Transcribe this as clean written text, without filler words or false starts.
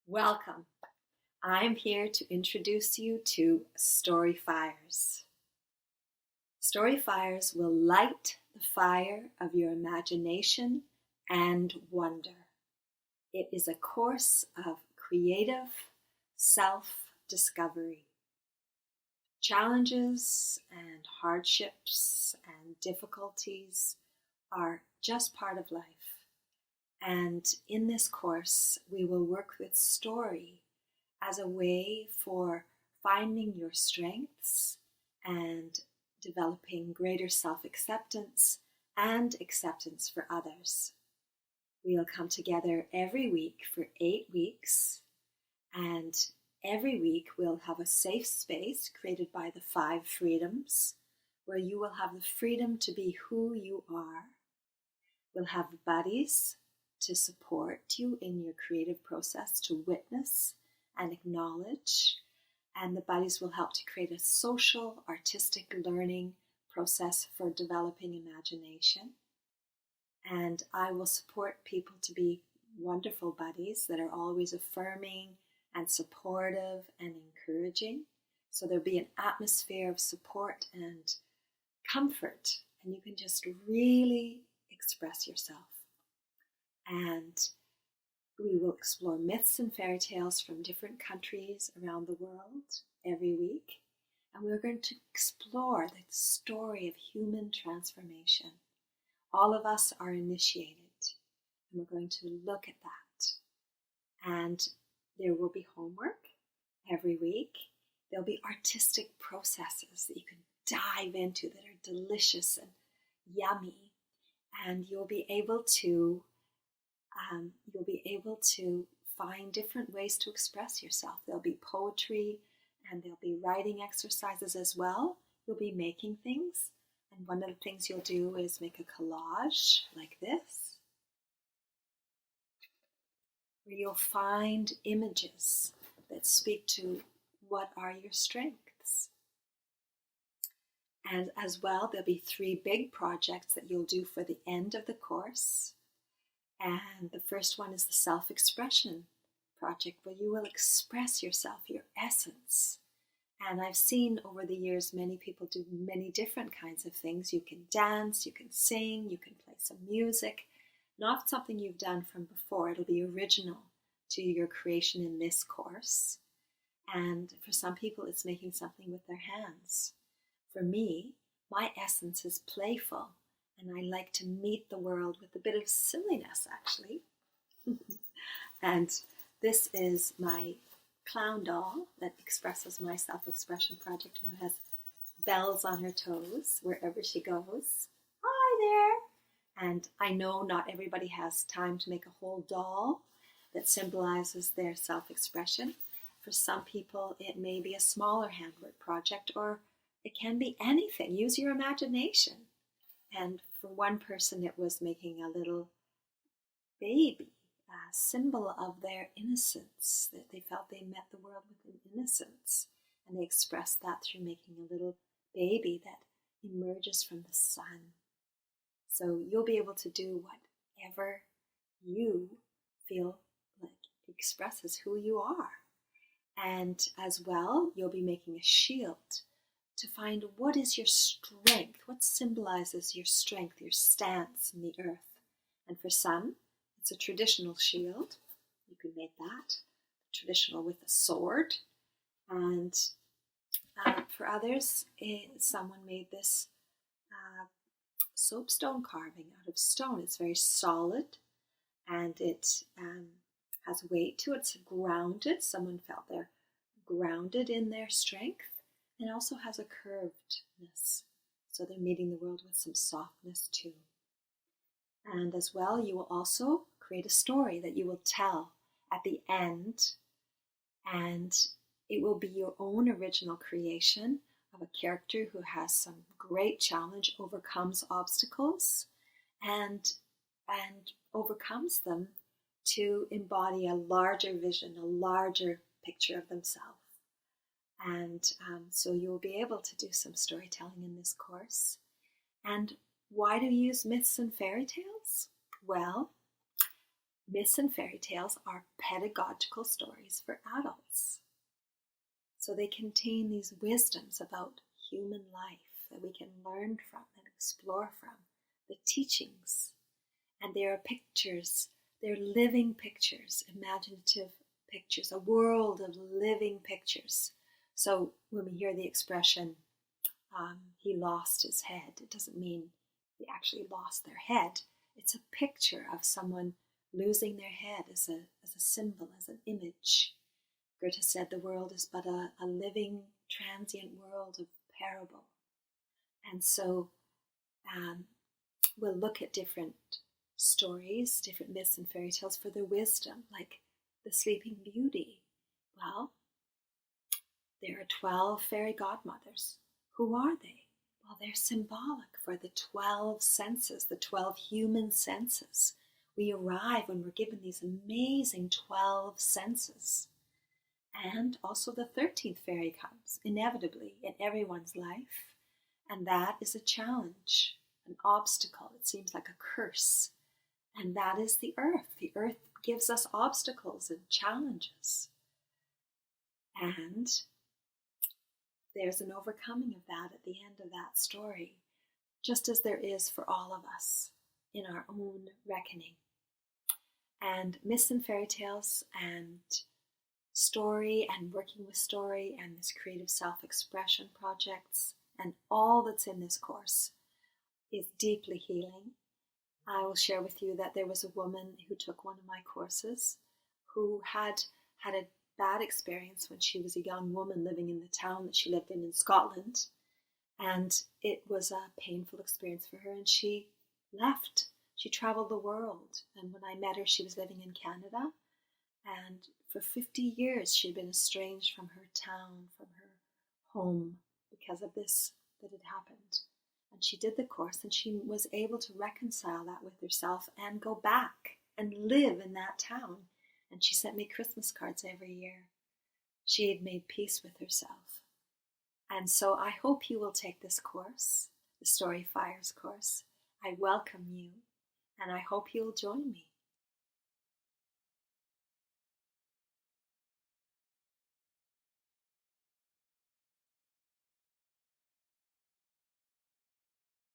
Welcome. I'm here to introduce you to Story Fires. Story Fires will light the fire of your imagination and wonder. It is a course of creative self-discovery. Challenges and hardships and difficulties are just part of life. And in this course, we will work with story as a way for finding your strengths and developing greater self-acceptance and acceptance for others. We'll come together every week for 8 weeks, and every week we'll have a safe space created by the 5 freedoms, where you will have the freedom to be who you are. We'll have buddies to support you in your creative process, to witness and acknowledge, and the buddies will help to create a social, artistic learning process for developing imagination. And I will support people to be wonderful buddies that are always affirming and supportive and encouraging. So there'll be an atmosphere of support and comfort, and you can just really express yourself. And we will explore myths and fairy tales from different countries around the world every week. And we're going to explore the story of human transformation. All of us are initiated, and we're going to look at that. And there will be homework every week. There'll be artistic processes that you can dive into that are delicious and yummy. And you'll be able to find different ways to express yourself. There'll be poetry and there'll be writing exercises as well. You'll be making things, and one of the things you'll do is make a collage like this, where you'll find images that speak to what are your strengths. And as well, there'll be 3 big projects that you'll do for the end of the course. And the first one is the self-expression project, where you will express yourself, your essence. And I've seen over the years many people do many different kinds of things. You can dance, you can sing, you can play some music. Not something you've done from before. It'll be original to your creation in this course. And for some people, it's making something with their hands. For me, my essence is playful. And I like to meet the world with a bit of silliness, actually. And this is my clown doll that expresses my self-expression project, who has bells on her toes wherever she goes. Hi there! And I know not everybody has time to make a whole doll that symbolizes their self-expression. For some people, it may be a smaller handwork project, or it can be anything. Use your imagination. And for one person, it was making a little baby, a symbol of their innocence, that they felt they met the world with an innocence. And they expressed that through making a little baby that emerges from the sun. So you'll be able to do whatever you feel like expresses who you are. And as well, you'll be making a shield to find what is your strength, what symbolizes your strength, your stance in the earth. And for some, it's a traditional shield. You can make that, traditional with a sword. And for others, someone made this soapstone carving out of stone. It's very solid, and it has weight to it. It's grounded. Someone felt they're grounded in their strength. And also has a curvedness, so they're meeting the world with some softness too. And as well, you will also create a story that you will tell at the end, and it will be your own original creation of a character who has some great challenge, overcomes obstacles, and overcomes them to embody a larger vision, a larger picture of themselves. And so you'll be able to do some storytelling in this course. And why do you use myths and fairy tales? Well, myths and fairy tales are pedagogical stories for adults. So they contain these wisdoms about human life that we can learn from and explore from, the teachings. And they are pictures, they're living pictures, imaginative pictures, a world of living pictures. So when we hear the expression, he lost his head, it doesn't mean they actually lost their head. It's a picture of someone losing their head as a symbol, as an image. Goethe said the world is but a living, transient world of parable. And so we'll look at different stories, different myths and fairy tales for their wisdom, like the Sleeping Beauty. Well, there are 12 fairy godmothers. Who are they? Well, they're symbolic for the 12 senses, the 12 human senses. We arrive when we're given these amazing 12 senses. And also the 13th fairy comes, inevitably, in everyone's life. And that is a challenge, an obstacle. It seems like a curse. And that is the earth. The earth gives us obstacles and challenges. And there's an overcoming of that at the end of that story, just as there is for all of us in our own reckoning. And myths and fairy tales and story and working with story and this creative self-expression projects and all that's in this course is deeply healing. I will share with you that there was a woman who took one of my courses who had a bad experience when she was a young woman living in the town that she lived in Scotland, and it was a painful experience for her, and she left. She traveled the world, and when I met her, she was living in Canada, and for 50 years she'd been estranged from her town, from her home, because of this that had happened. And she did the course, and she was able to reconcile that with herself and go back and live in that town. And she sent me Christmas cards every year. She had made peace with herself. And so I hope you will take this course, the Story Fires course. I welcome you, and I hope you'll join me.